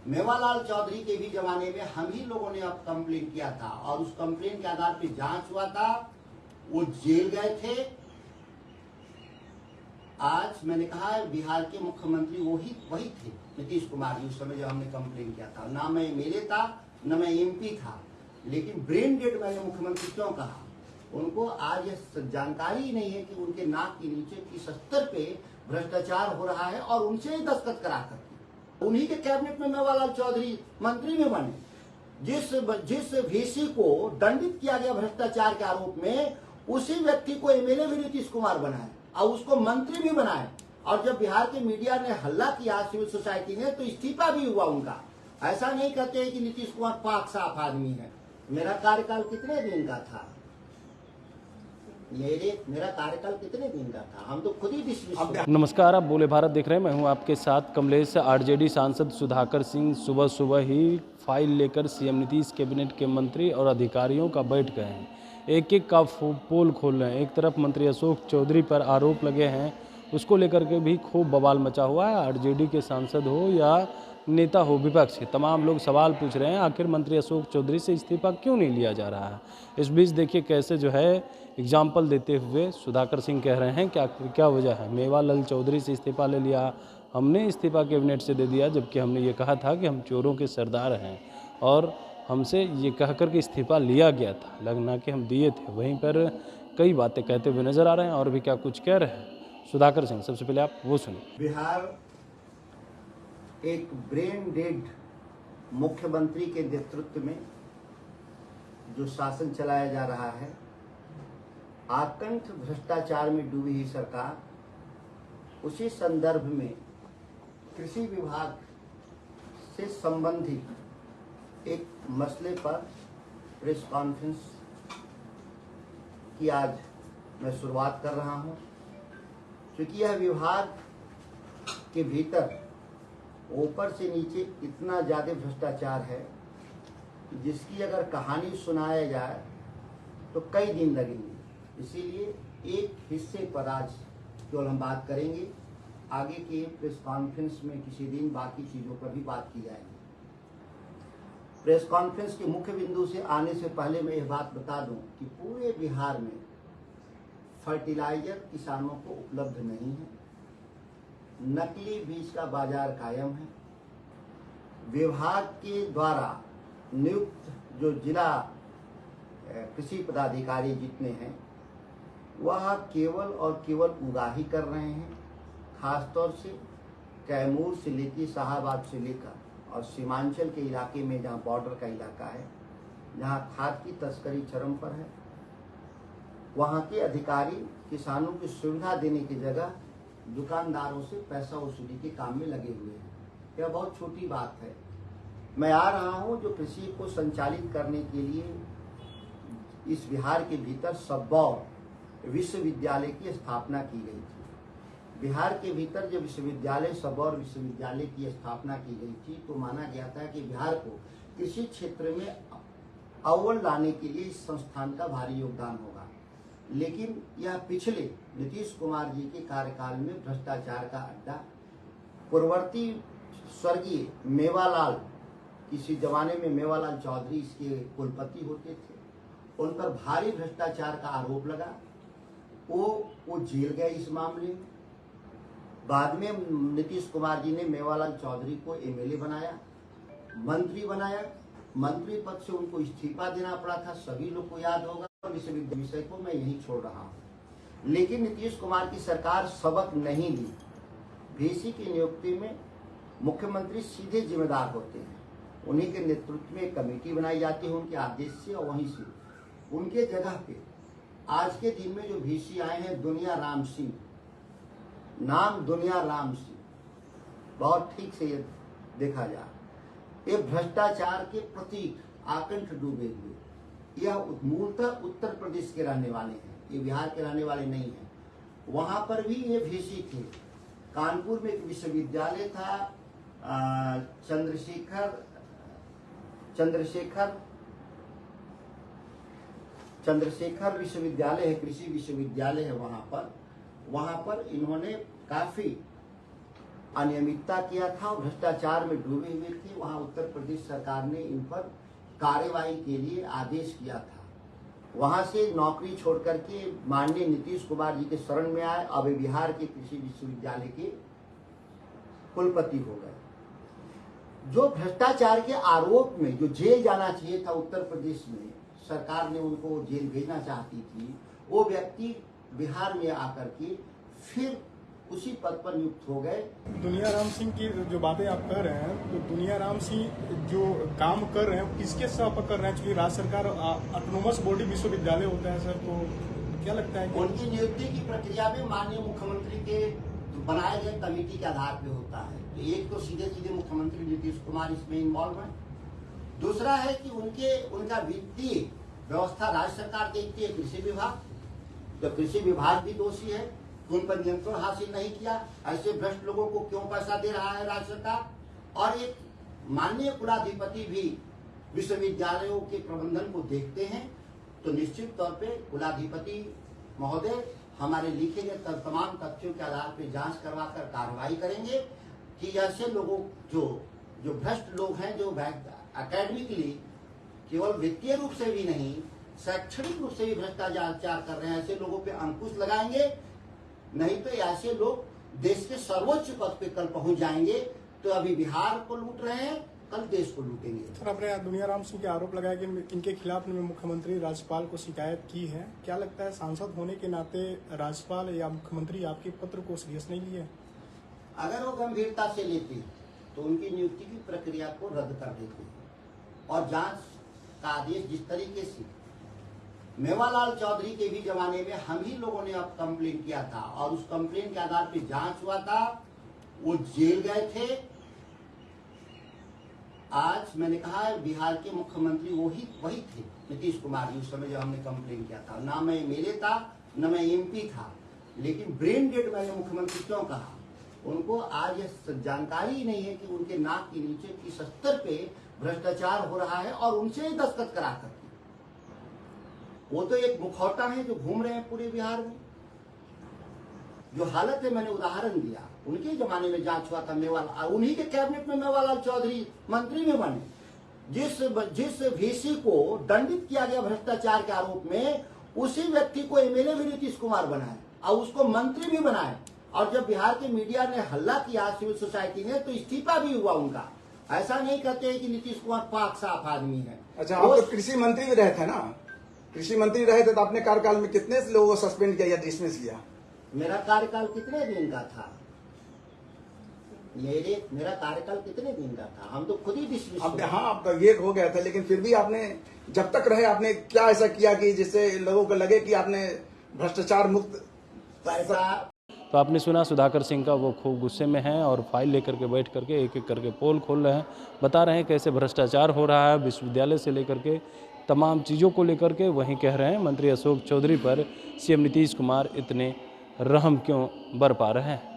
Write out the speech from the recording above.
मेवालाल चौधरी के भी जमाने में हम ही लोगों ने अब कंप्लेन किया था और उस कंप्लेन के आधार पर जांच हुआ था, वो जेल गए थे। आज मैंने कहा बिहार के मुख्यमंत्री वही थे नीतीश कुमार जी, उस समय जब हमने कंप्लेन किया था। ना मैं एमएलए था, ना मैं एमपी था, लेकिन ब्रेन डेड मैंने मुख्यमंत्री क्यों कहा? उनको आज ये जानकारी ही नहीं है कि उनके नाक के नीचे किस स्तर पे भ्रष्टाचार हो रहा है और उनसे ही दस्तखत करा कर उन्हीं के कैबिनेट में मेवालाल चौधरी मंत्री में बने। जिस वीसी को दंडित किया गया भ्रष्टाचार के आरोप में, उसी व्यक्ति को एमएलए भी नीतीश कुमार बनाए और उसको मंत्री भी बनाए। और जब बिहार के मीडिया ने हल्ला किया सिविल सोसाइटी ने, तो इस्तीफा भी हुआ उनका। ऐसा नहीं कहते हैं कि नीतीश कुमार पाक साफ आदमी है। मेरा कार्यकाल कितने दिन का था? मेरा कार्यकाल कितने दिन का था? हम तो खुद ही डिसमिस। नमस्कार, आप बोले भारत देख रहे हैं। मैं हूं आपके साथ कमलेश। आरजेडी सांसद सुधाकर सिंह सुबह सुबह ही फाइल लेकर सीएम नीतीश कैबिनेट के मंत्री और अधिकारियों का बैठ गए हैं। एक एक का पोल खोल रहे हैं। एक तरफ मंत्री अशोक चौधरी पर आरोप लगे हैं, उसको लेकर के भी खूब बवाल मचा हुआ है। आरजेडी के सांसद हो या नेता हो विपक्ष के, तमाम लोग सवाल पूछ रहे हैं आखिर मंत्री अशोक चौधरी से इस्तीफा क्यों नहीं लिया जा रहा है। इस बीच देखिए कैसे जो है एग्जाम्पल देते हुए सुधाकर सिंह कह रहे हैं कि आखिर क्या वजह है, मेवालाल चौधरी से इस्तीफा ले लिया, हमने इस्तीफा कैबिनेट से दे दिया, जबकि हमने ये कहा था कि हम चोरों के सरदार हैं और हमसे ये कह कर के इस्तीफा लिया गया था, लगना कि हम दिए थे। वहीं पर कई बातें कहते हुए नजर आ रहे हैं और भी क्या कुछ कह रहे हैं सुधाकर सिंह। सबसे पहले आप वो सुनिए। बिहार एक ब्रेन डेड मुख्यमंत्री के नेतृत्व में जो शासन चलाया जा रहा है, आकंठ भ्रष्टाचार में डूबी हुई सरकार, उसी संदर्भ में कृषि विभाग से संबंधित एक मसले पर प्रेस कॉन्फ्रेंस की आज मैं शुरुआत कर रहा हूं। क्योंकि यह विभाग के भीतर ऊपर से नीचे इतना ज्यादा भ्रष्टाचार है, जिसकी अगर कहानी सुनाया जाए तो कई दिन लगेंगे। इसीलिए एक हिस्से पर आज केवल हम बात करेंगे, आगे के प्रेस कॉन्फ्रेंस में किसी दिन बाकी चीजों पर भी बात की जाएगी। प्रेस कॉन्फ्रेंस के मुख्य बिंदु से आने से पहले मैं यह बात बता दूं कि पूरे बिहार में फर्टिलाइजर किसानों को उपलब्ध नहीं है, नकली बीज का बाजार कायम है। विभाग के द्वारा नियुक्त जो जिला कृषि पदाधिकारी जितने हैं, वह केवल और केवल उगाही कर रहे हैं। खासतौर से कैमूर से लेकर शाहाबाद से लेकर और सीमांचल के इलाके में, जहाँ बॉर्डर का इलाका है, जहाँ खाद की तस्करी चरम पर है, वहाँ के अधिकारी किसानों की सुविधा देने की जगह दुकानदारों से पैसा वसूली के काम में लगे हुए हैं। यह बहुत छोटी बात है। मैं आ रहा हूँ जो कृषि को संचालित करने के लिए इस बिहार के भीतर सबौर विश्वविद्यालय की स्थापना की गई थी। बिहार के भीतर जब विश्वविद्यालय सबौर विश्वविद्यालय की स्थापना की गई थी, तो माना गया था कि बिहार को कृषि क्षेत्र में अव्वल लाने के लिए इस संस्थान का भारी योगदान होगा। लेकिन यह पिछले नीतीश कुमार जी के कार्यकाल में भ्रष्टाचार का अड्डा। पूर्ववर्ती स्वर्गीय मेवालाल, किसी जमाने में मेवालाल चौधरी इसके कुलपति होते थे, उन पर भारी भ्रष्टाचार का आरोप लगा। वो जेल गए इस मामले में। बाद में नीतीश कुमार जी ने मेवालाल चौधरी को एमएलए बनाया, मंत्री बनाया। मंत्री पद से उनको इस्तीफा देना पड़ा था, सभी लोग को याद होगा। विषय को मैं यही छोड़ रहा हूँ। लेकिन नीतीश कुमार की सरकार सबक नहीं ली। वीसी की नियुक्ति में मुख्यमंत्री सीधे जिम्मेदार होते हैं। उन्हीं के नेतृत्व में एक कमेटी बनाई जाती है उनके आदेश से, और वहीं से उनके जगह पे आज के दिन में जो वीसी आए हैं, दुनिया राम सिंह, नाम दुनिया राम सिंह, बहुत ठीक से ये देखा जाए, ये भ्रष्टाचार के प्रतीक आकंठ डूबे हुए। यह मूलतः उत्तर प्रदेश के रहने वाले हैं, ये बिहार के रहने वाले नहीं हैं। वहां पर भी ये वीसी थे। कानपुर में एक विश्वविद्यालय था, चंद्रशेखर विश्वविद्यालय है, कृषि विश्वविद्यालय है। वहां पर इन्होंने काफी अनियमितता किया था और भ्रष्टाचार में डूबे हुए थे, वहां उत्तर प्रदेश सरकार ने इन पर कार्यवाही के लिए आदेश किया था। वहां से नौकरी छोड़ करके माननीय नीतीश कुमार जी के शरण में आए। अब बिहार के कृषि विश्वविद्यालय के कुलपति हो गए। जो भ्रष्टाचार के आरोप में जो जेल जाना चाहिए था उत्तर प्रदेश में, सरकार ने उनको जेल भेजना चाहती थी, वो व्यक्ति बिहार में आकर के फिर उसी पद पर नियुक्त हो गए। दुनियाराम सिंह की जो बातें आप कर रहे हैं, तो दुनियाराम सिंह जो काम कर रहे हैं किसके सह पर कर रहे हैं? क्योंकि राज्य सरकार ऑटोनोमस बॉडी विश्वविद्यालय होता है सर, तो क्या लगता है कि उनकी नियुक्ति की प्रक्रिया में माननीय मुख्यमंत्री के बनाए गए कमेटी के आधार पे होता है। तो एक तो सीधे सीधे मुख्यमंत्री नीतीश कुमार इसमें इन्वॉल्व है। दूसरा है कि उनका वित्तीय व्यवस्था राज्य सरकार देखती है, कृषि विभाग, तो कृषि विभाग भी दोषी है, उन पर नियंत्रण हासिल नहीं किया। ऐसे भ्रष्ट लोगों को क्यों पैसा दे रहा है राज्य सरकार? और एक माननीय कुलाधिपति भी विश्वविद्यालयों के प्रबंधन को देखते हैं, तो निश्चित तौर पे कुलाधिपति महोदय हमारे लिखे गए तमाम तथ्यों के आधार पर जांच करवाकर कार्रवाई करेंगे कि ऐसे लोगों जो भ्रष्ट लोग हैं, जो एकेडमिकली केवल वित्तीय रूप से भी नहीं, शैक्षणिक रूप से भी भ्रष्टाचार कर रहे हैं, ऐसे लोगों पे अंकुश लगाएंगे। नहीं तो ऐसे लोग देश के सर्वोच्च पद पे कल पहुंच जाएंगे। तो अभी बिहार को लूट रहे हैं, कल देश को लूटेंगे। सर, आपने दुनियाराम सिंह के आरोप लगाया कि इनके खिलाफ मुख्यमंत्री राज्यपाल को शिकायत की है। क्या लगता है सांसद होने के नाते राज्यपाल या मुख्यमंत्री आपके पत्र को सीरियस नहीं लिए? अगर वो गंभीरता से लेते तो उनकी नियुक्ति की प्रक्रिया को रद्द कर देते और जांच का आदेश जिस तरीके से मेवालाल चौधरी के भी जमाने में हम ही लोगों ने अब कंप्लेन किया था और उस कंप्लेन के आधार पर जांच हुआ था, वो जेल गए थे। आज मैंने कहा बिहार के मुख्यमंत्री वही थे नीतीश कुमार जी, उस समय जब हमने कंप्लेन किया था। ना मैं एमएलए था, न मैं एमपी था, लेकिन ब्रेन डेड मैंने मुख्यमंत्री क्यों कहा? उनको आज यह जानकारी ही नहीं है कि उनके नाक के नीचे किस स्तर पे भ्रष्टाचार हो रहा है और उनसे ही दस्तखत करा कर। वो तो एक मुखौटा है जो घूम रहे हैं पूरे बिहार में। जो हालत है, मैंने उदाहरण दिया, उनके जमाने में जांच हुआ था मेवालाल, उन्हीं के कैबिनेट में मेवालाल चौधरी मंत्री में बने। जिस वीसी को दंडित किया गया भ्रष्टाचार के आरोप में, उसी व्यक्ति को एमएलए भी नीतीश कुमार बनाए और उसको मंत्री भी बनाए। और जब बिहार के मीडिया ने हल्ला किया, सिविल सोसाइटी ने, तो इस्तीफा भी हुआ उनका। ऐसा नहीं कहते हैं कि नीतीश कुमार पाक साफ आदमी है। अच्छा, आप तो कृषि मंत्री भी रहे थे ना? कृषि मंत्री रहे थे तो आपने कार्यकाल में कितने लोगों को सस्पेंड किया या डिसमिस किया? मेरा कार्यकाल कितने दिन का था? मेरा कार्यकाल कितने दिन का था? हम तो खुद ही डिसमिस। हाँ, आप तो ये हो गया था, लेकिन फिर भी आपने जब तक रहे आपने क्या ऐसा किया कि जिससे लोगों को लगे कि आपने भ्रष्टाचार मुक्त पैसा? तो आपने सुना सुधाकर सिंह का, वो खूब गुस्से में हैं और फाइल लेकर के बैठ करके एक एक करके पोल खोल रहे हैं, बता रहे हैं कैसे भ्रष्टाचार हो रहा है विश्वविद्यालय से लेकर के तमाम चीज़ों को लेकर के। वहीं कह रहे हैं मंत्री अशोक चौधरी पर सीएम नीतीश कुमार इतने रहम क्यों बर पा रहे हैं।